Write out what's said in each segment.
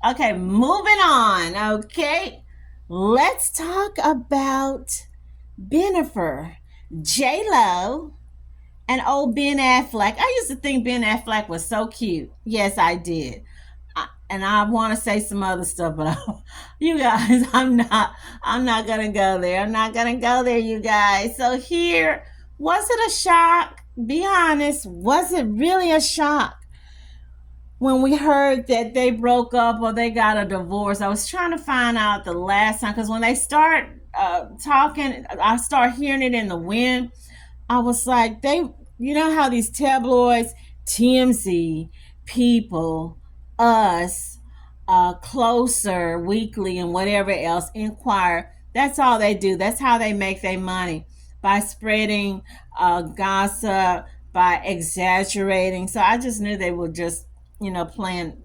Okay, moving on. Okay, let's talk about Bennifer, J Lo, and old Ben Affleck. I used to think Ben Affleck was so cute. Yes, I did. And I want to say some other stuff, but you guys, I'm not gonna go there. I'm not gonna go there, you guys. So here, was it a shock? Be honest. Was it really a shock when we heard that they broke up or they got a divorce? I was trying to find out the last time because when they start talking, I start hearing it in the wind. I was like, you know how these tabloids, TMZ, People, Us, Closer, Weekly, and whatever else, Inquire. That's all they do. That's how they make their money, by spreading gossip, by exaggerating. So I just knew they were just, playing,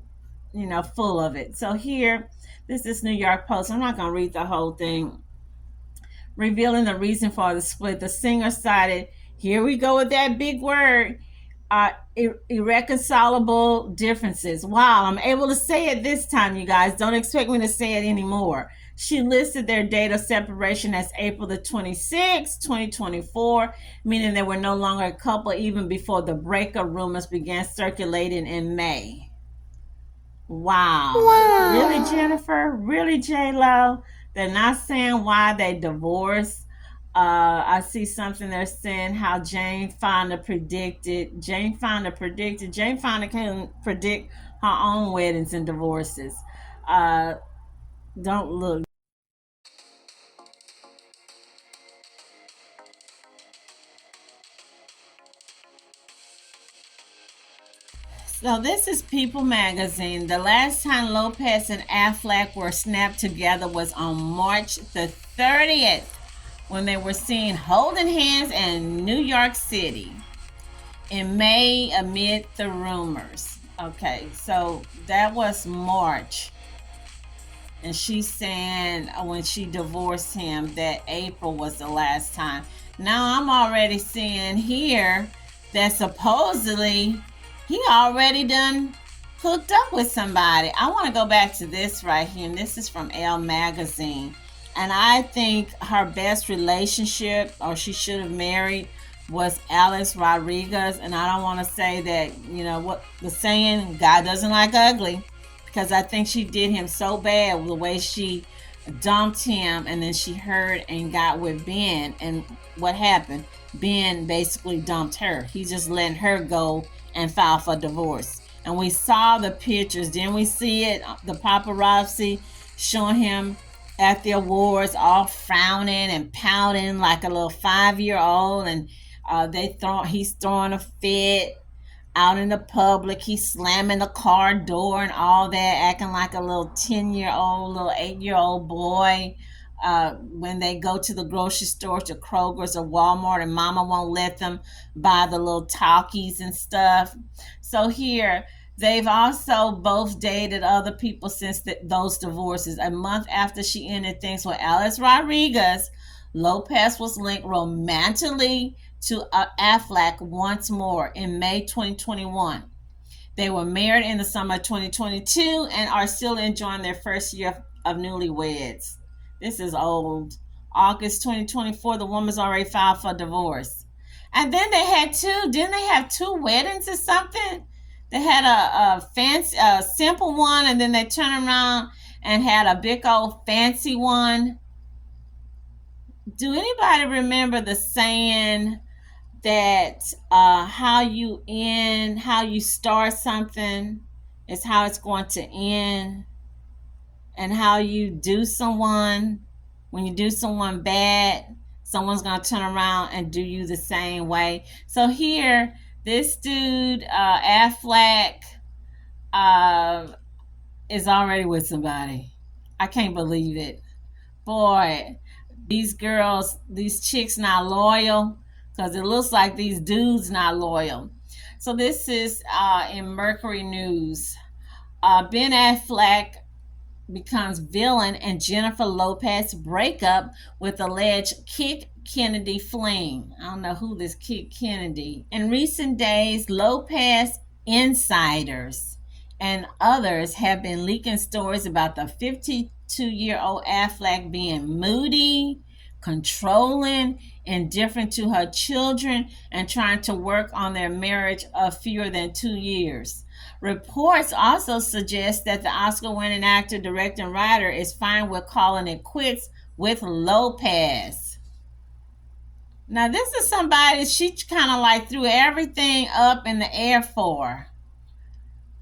full of it. So here, this is New York Post. I'm not going to read the whole thing. Revealing the reason for the split, the singer cited, here we go with that big word, irreconcilable differences. Wow, I'm able to say it this time, you guys. Don't expect me to say it anymore. She listed their date of separation as April the 26th, 2024, meaning they were no longer a couple even before the breakup rumors began circulating in May. Wow. Really, Jennifer? Really, J Lo? They're not saying why they divorced. I see something they're saying how Jane Fonda can predict her own weddings and divorces. Uh, don't look. So this is People magazine. The last time Lopez and Affleck were snapped together was on March the 30th, when they were seen holding hands in New York City. In May, amid the rumors. Okay, so that was March. And she's saying when she divorced him that April was the last time. Now I'm already seeing here that supposedly he already done hooked up with somebody. I want to go back to this right here, and this is from Elle magazine. And I think her best relationship, or she should have married, was Alice Rodriguez. And I don't want to say that, what the saying, God doesn't like ugly, because I think she did him so bad with the way she dumped him, and then she heard and got with Ben. And what happened? Ben basically dumped her. He just letting her go and file for divorce. And we saw the pictures. Didn't we see it? The paparazzi showing him at the awards, all frowning and pouting like a little 5-year-old, and he's throwing a fit out in the public. He's slamming the car door and all that, acting like a little 10-year-old, little 8-year-old boy. When they go to the grocery store, to Kroger's or Walmart, and Mama won't let them buy the little talkies and stuff. So here, they've also both dated other people since those divorces. A month after she ended things with Alice Rodriguez, Lopez was linked romantically to Affleck once more in May 2021. They were married in the summer of 2022 and are still enjoying their first year of newlyweds. This is old. August 2024, the woman's already filed for divorce. And then they had didn't they have two weddings or something? They had a fancy, a simple one, and then they turned around and had a big old fancy one. Do anybody remember the saying that how you start something is how it's going to end, and how you do someone, when you do someone bad, someone's going to turn around and do you the same way. So here, this dude, Affleck, uh, is already with somebody. I can't believe it. Boy, these girls, these chicks not loyal, because it looks like these dudes not loyal. So this is in Mercury News. Ben Affleck becomes villain in Jennifer Lopez breakup with alleged Keke Kennedy fling. I don't know who this Keke Kennedy. In recent days, Lopez insiders and others have been leaking stories about the 52-year-old Affleck being moody, controlling, indifferent to her children, and trying to work on their marriage of fewer than 2 years. Reports also suggest that the Oscar winning actor, director, and writer is fine with calling it quits with Lopez. Now, this is somebody she kind of like threw everything up in the air for.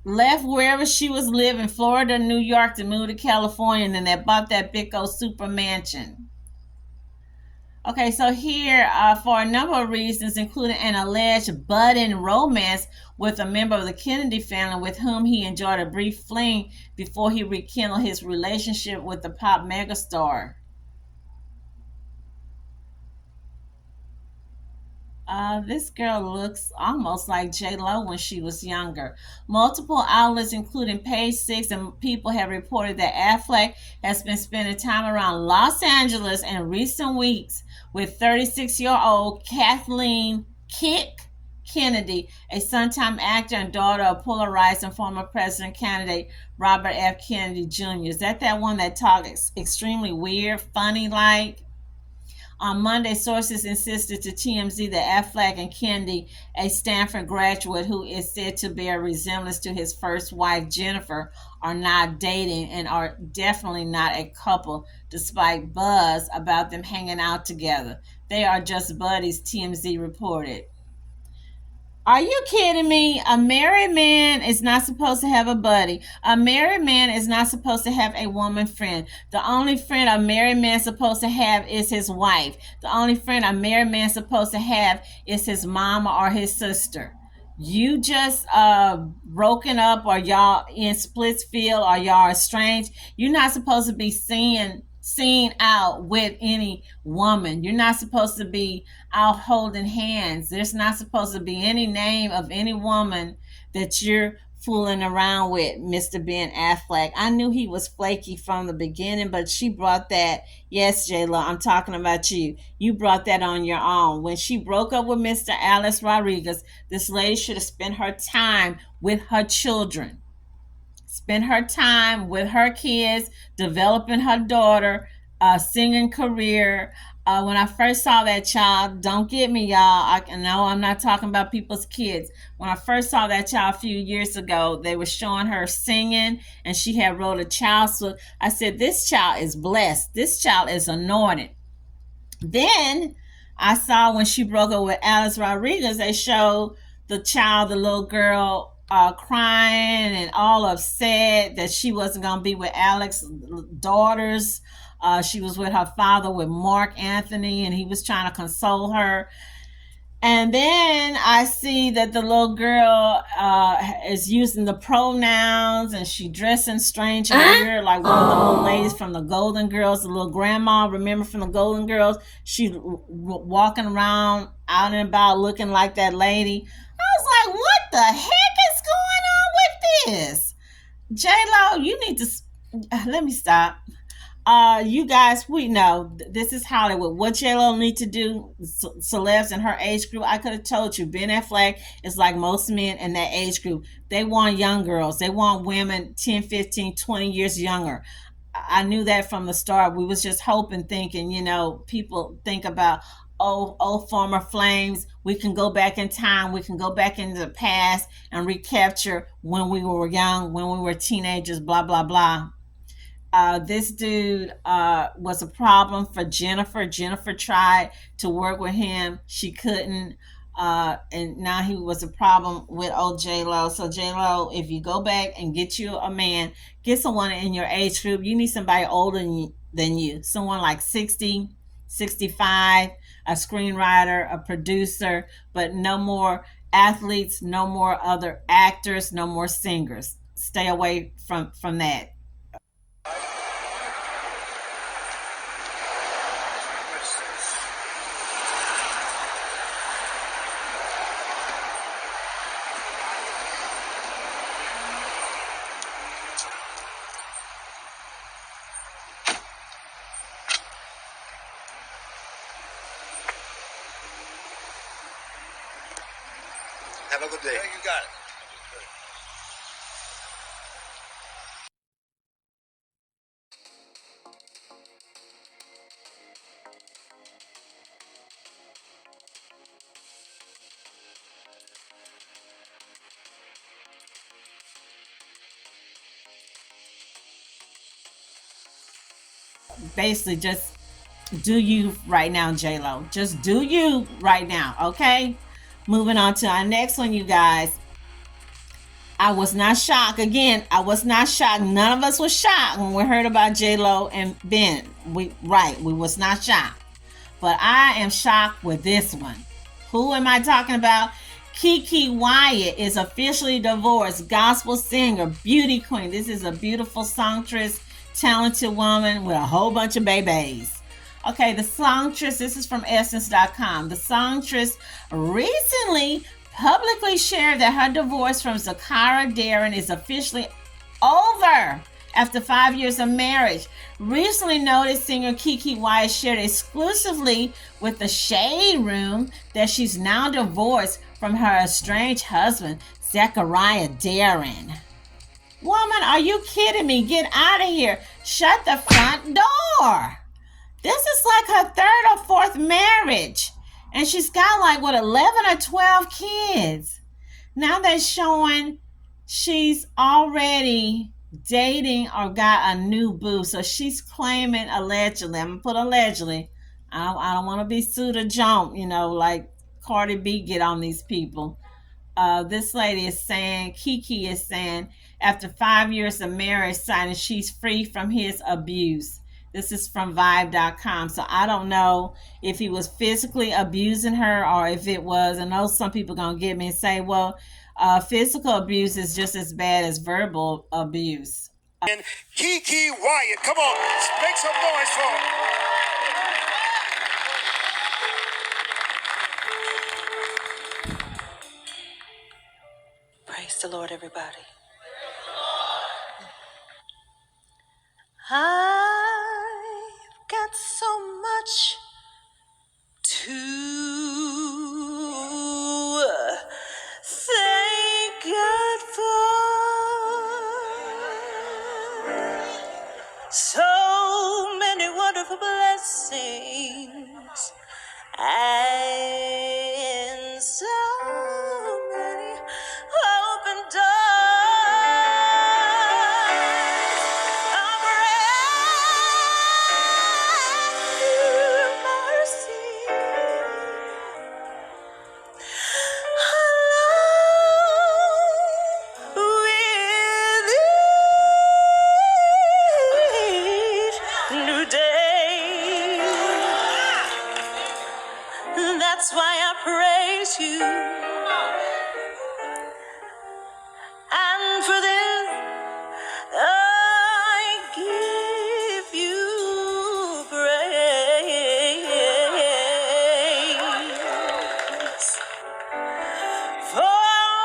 Left wherever she was living, Florida, New York, to move to California, and then they bought that big old super mansion. Okay, so here, for a number of reasons, including an alleged budding romance with a member of the Kennedy family with whom he enjoyed a brief fling before he rekindled his relationship with the pop megastar. This girl looks almost like J-Lo when she was younger. Multiple outlets, including Page Six and People, have reported that Affleck has been spending time around Los Angeles in recent weeks with 36-year-old Kathleen Keke Kennedy, a sometime actor and daughter of polarizing former president candidate Robert F. Kennedy Jr. Is that one that talks extremely weird, funny like? On Monday, sources insisted to TMZ that Affleck and Kennedy, a Stanford graduate who is said to bear resemblance to his first wife, Jennifer, are not dating and are definitely not a couple, despite buzz about them hanging out together. They are just buddies, TMZ reported. Are you kidding me? A married man is not supposed to have a buddy. A married man is not supposed to have a woman friend. The only friend a married man is supposed to have is his wife. The only friend a married man is supposed to have is his mama or his sister. You just broken up, or y'all in Splitsville, or y'all estranged. You're not supposed to be seen out with any woman. You're not supposed to be out holding hands. There's not supposed to be any name of any woman that you're fooling around with, Mr. Ben Affleck. I knew he was flaky from the beginning, but she brought that. Yes, J-Lo, I'm talking about you. You brought that on your own. When she broke up with Mr. Alex Rodriguez, this lady should have spent her time with her children. Spend her time with her kids, developing her daughter, singing career. When I first saw that child, don't get me, y'all. I know I'm not talking about people's kids. When I first saw that child a few years ago, they were showing her singing, and she had wrote a child's book. I said, this child is blessed. This child is anointed. Then I saw when she broke up with Alex Rodriguez, they showed the child, the little girl, crying and all upset that she wasn't going to be with Alex's daughters. She was with her father, with Mark Anthony, and he was trying to console her. And then I see that the little girl is using the pronouns, and she dressing strange and weird, like one of the little ladies from the Golden Girls, the little grandma, remember from the Golden Girls? She walking around out and about looking like that lady. I was like, what the heck is going on with this? J-Lo, you need to, let me stop. You guys, we know this is Hollywood. What J-Lo need to do, celebs in her age group, I could have told you, Ben Affleck is like most men in that age group. They want young girls. They want women 10, 15, 20 years younger. I knew that from the start. We was just hoping, thinking, people think about, old former flames. We can go back in time. We can go back into the past and recapture when we were young, when we were teenagers, blah, blah, blah. This dude was a problem for Jennifer. Jennifer tried to work with him. She couldn't. And now he was a problem with old J-Lo. So J-Lo, if you go back and get you a man, get someone in your age group. You need somebody older than you. Someone like 60, 65, a screenwriter, a producer, but no more athletes, no more other actors, no more singers. Stay away from that. Have a good day. Yeah, you got it. basically just do you right now, J-Lo. Just do you right now, okay? Moving on to our next one, you guys. I was not shocked. Again, I was not shocked. None of us was shocked when we heard about J-Lo and Ben. We was not shocked. But I am shocked with this one. Who am I talking about? Keke Wyatt is officially divorced. Gospel singer, beauty queen. This is a beautiful songstress, talented woman with a whole bunch of babies. Okay, the songstress, this is from Essence.com. The songstress recently publicly shared that her divorce from Zackariah Darring is officially over after 5 years of marriage. Recently noted singer Keke Wyatt shared exclusively with the Shade Room that she's now divorced from her estranged husband, Zackariah Darring. Woman, are you kidding me? Get out of here. Shut the front door. This is like her third or fourth marriage. And she's got like, what, 11 or 12 kids. Now they're showing she's already dating or got a new boo. So she's claiming allegedly. I'm going to put allegedly. I don't want to be sued or jump, like Cardi B get on these people. This lady is saying, Keke is saying, after 5 years of marriage, signing she's free from his abuse. This is from Vibe.com. So I don't know if he was physically abusing her or if it was. I know some people going to get me and say, well, physical abuse is just as bad as verbal abuse. And Keke Wyatt, come on, make some noise for him. Praise the Lord, everybody. I've got so much to thank God for. So many wonderful blessings and so many open doors. A brand new mercy. Along with each new day. That's why I praise you. And for this, I give you praise. For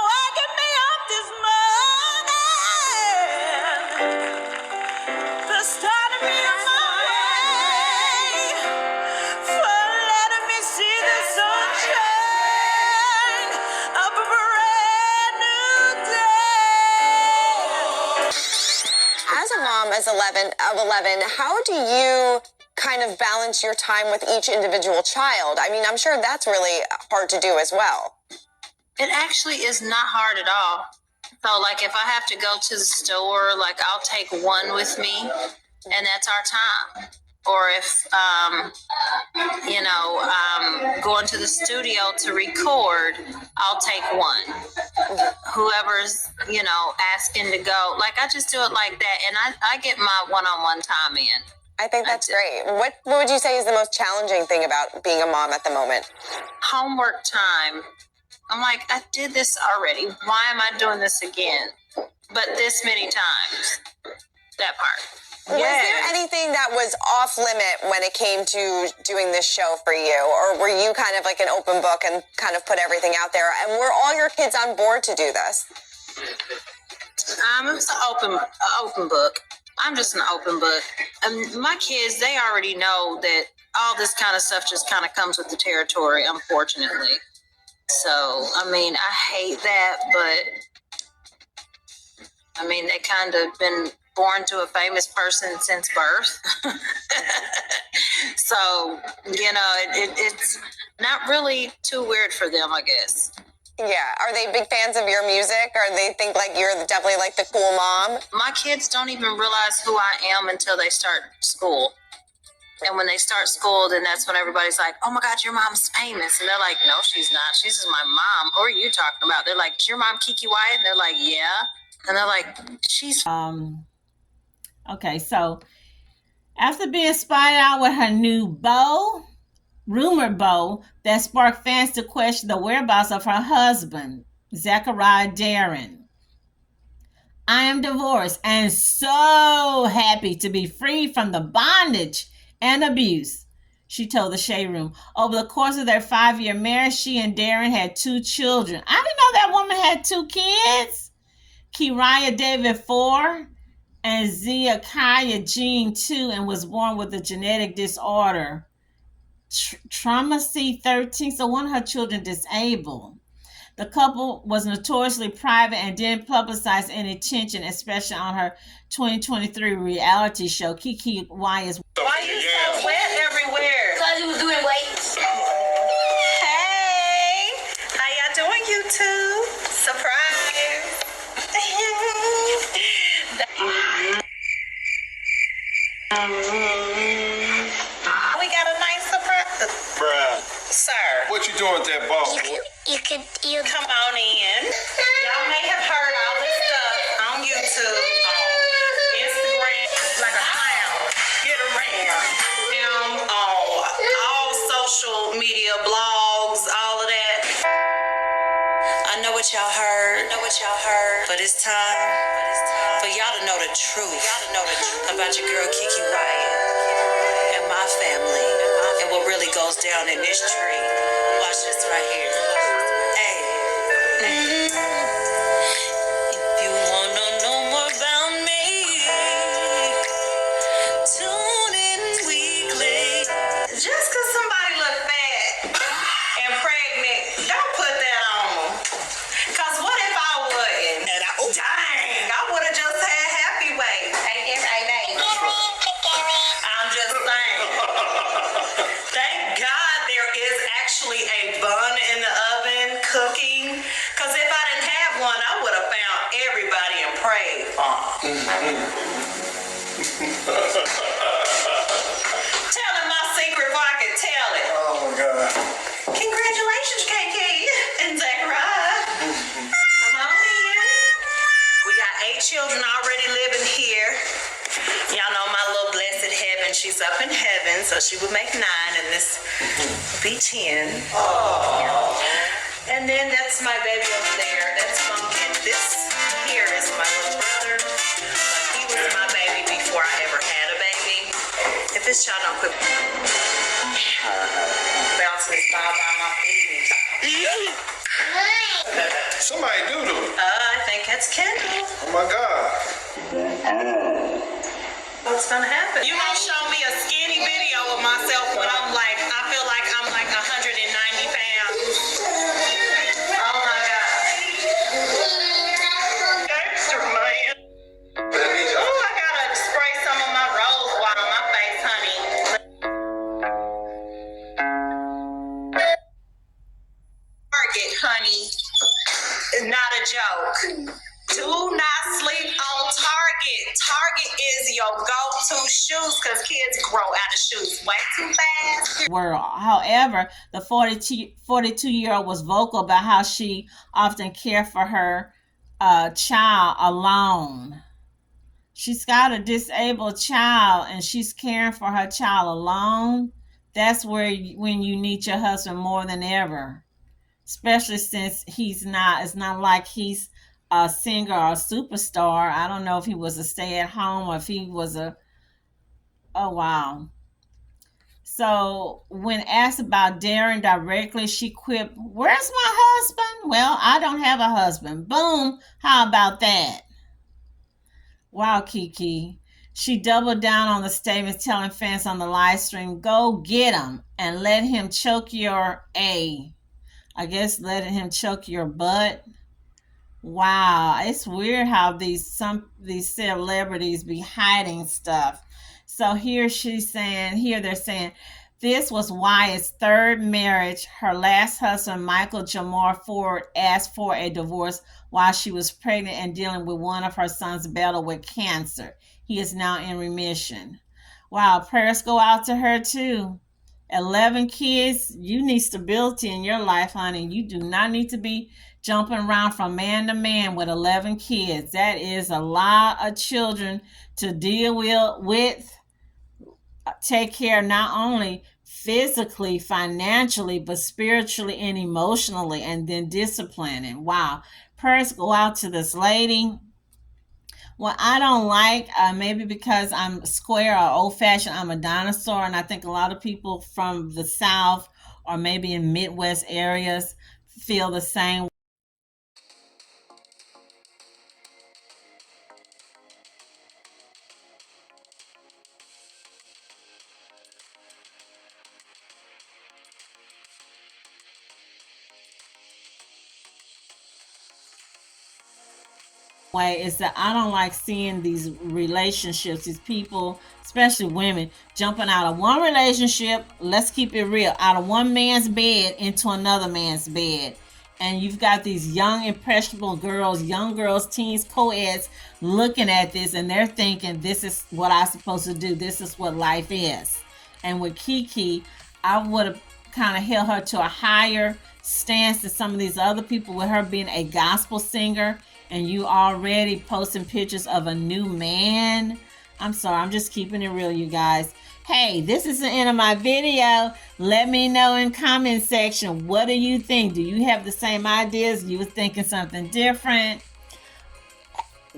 waking me up this morning, for starting me on my way, for letting me see the sunshine of a brand new day. As a mom of 11, how do you kind of balance your time with each individual child? I mean, I'm sure that's really hard to do as well. It actually is not hard at all. So, like, if I have to go to the store, like, I'll take one with me, and that's our time. Or if, going to the studio to record, I'll take one. Whoever's, asking to go. Like, I just do it like that, and I get my one-on-one time in. I think that's great. What would you say is the most challenging thing about being a mom at the moment? Homework time. I'm like, I did this already. Why am I doing this again? But this many times. That part. Was there anything that was off limit when it came to doing this show for you? Or were you kind of like an open book and kind of put everything out there? And were all your kids on board to do this? It's an open book. I'm just an open book. My kids, they already know that all this kind of stuff just kind of comes with the territory, unfortunately. So, I hate that, but they kind of been born to a famous person since birth. So, it's not really too weird for them, I guess. Yeah. Are they big fans of your music, or they think like you're definitely like the cool mom? My kids don't even realize who I am until they start school. And when they start school, then that's when everybody's like, oh my God, your mom's famous. And they're like, no, she's not. She's just my mom. Who are you talking about? They're like, is your mom Keke Wyatt? And they're like, yeah. And they're like, she's... Okay, so after being spotted out with her new beau, rumored beau, that sparked fans to question the whereabouts of her husband, Zackariah Darring. I am divorced and so happy to be free from the bondage and abuse, she told the Shade Room. Over the course of their 5-year marriage, she and Darring had 2 children. I didn't know that woman had 2 kids. Keriah David 4 and Zackariah Jean 2, and was born with a genetic disorder, Trauma-C 13, so one of her children disabled. The couple was notoriously private and didn't publicize any tension, especially on her 2023 reality show, Keke Wyatt's. Why you so wet everywhere? Because he was doing weights. Hey, how y'all doing, you two? Surprise. We got a nice surprise. Bruh, Sir, what you doing with that ball? You come on in. Y'all may have heard all this stuff on YouTube, on Instagram, like a clown. Get around. All social media, blogs, all of that. I know what y'all heard. But it's time for y'all to know the truth about your girl Keke Wyatt and my family and what really goes down in this tree. Watch this right here. Hey. If you wanna know more about me, tune in weekly. Just cause somebody look fat and pregnant, don't put that on them. Cause what if I wouldn't? Dang, I would have just had happy weight. I'm just saying. Thank God there is actually a bun in the oven cooking. Cause if I didn't have one, I would have found everybody and prayed for 'em. Tell him my secret if I could tell it. Oh my God. Congratulations, Keke and Zackariah. Come on in. We got 8 children already living here. Y'all know my little blessed heaven. She's up in heaven, so she would make 9, and this would be 10. Oh. And then that's my baby over there. That's Pumpkin. This here is my little brother. He was my baby before I ever had a baby. If this child don't quit bouncing this ball by my feet. Somebody doodle. I think that's Kendall. Oh my God. What's gonna happen? You gonna show me a skinny video of myself when I feel like I'm like 190 pounds. Oh my God. Gangster man. Oh, I gotta spray some of my rose water on my face, honey. Target, honey. It's not a joke. Do not sleep on Target. Target is your go-to shoes because kids grow out of shoes way too fast. World. However, the 42-year-old was vocal about how she often cared for her child alone. She's got a disabled child and she's caring for her child alone. That's when you need your husband more than ever, especially since it's not like he's a singer or a superstar. I don't know if he was a stay-at-home or if he was oh wow. So when asked about Darring directly, she quipped, "Where's my husband? Well, I don't have a husband." Boom. How about that? Wow, Keke. She doubled down on the statement, telling fans on the live stream, "Go get him and let him choke your letting him choke your butt." Wow, it's weird how these celebrities be hiding stuff. So here they're saying this was Wyatt's 3rd marriage. Her last husband, Michael Jamar Ford, asked for a divorce while she was pregnant and dealing with one of her sons battled with cancer. He is now in remission. Wow, prayers go out to her too. 11 kids, you need stability in your life, honey. You do not need to be jumping around from man to man with 11 kids. That is a lot of children to deal with, take care not only physically, financially, but spiritually and emotionally, and then disciplining. Wow. Prayers go out to this lady. What I don't like, maybe because I'm square or old fashioned, I'm a dinosaur, and I think a lot of people from the South or maybe in Midwest areas feel the same way, is that I don't like seeing these relationships, these people, especially women, jumping out of one relationship, let's keep it real, out of one man's bed into another man's bed. And you've got these young, impressionable girls, young girls, teens, co-eds looking at this and they're thinking, this is what I'm supposed to do. This is what life is. And with Keke, I would have kind of held her to a higher stance than some of these other people, with her being a gospel singer and you already posting pictures of a new man. I'm sorry, I'm just keeping it real, you guys. Hey, this is the end of my video. Let me know in comment section, what do you think? Do you have the same ideas? You were thinking something different?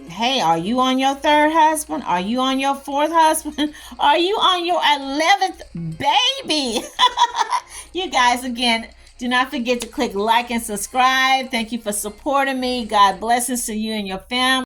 Hey, are you on your third husband? Are you on your fourth husband? Are you on your 11th baby? You guys, again, do not forget to click like and subscribe. Thank you for supporting me. God blessings to you and your family.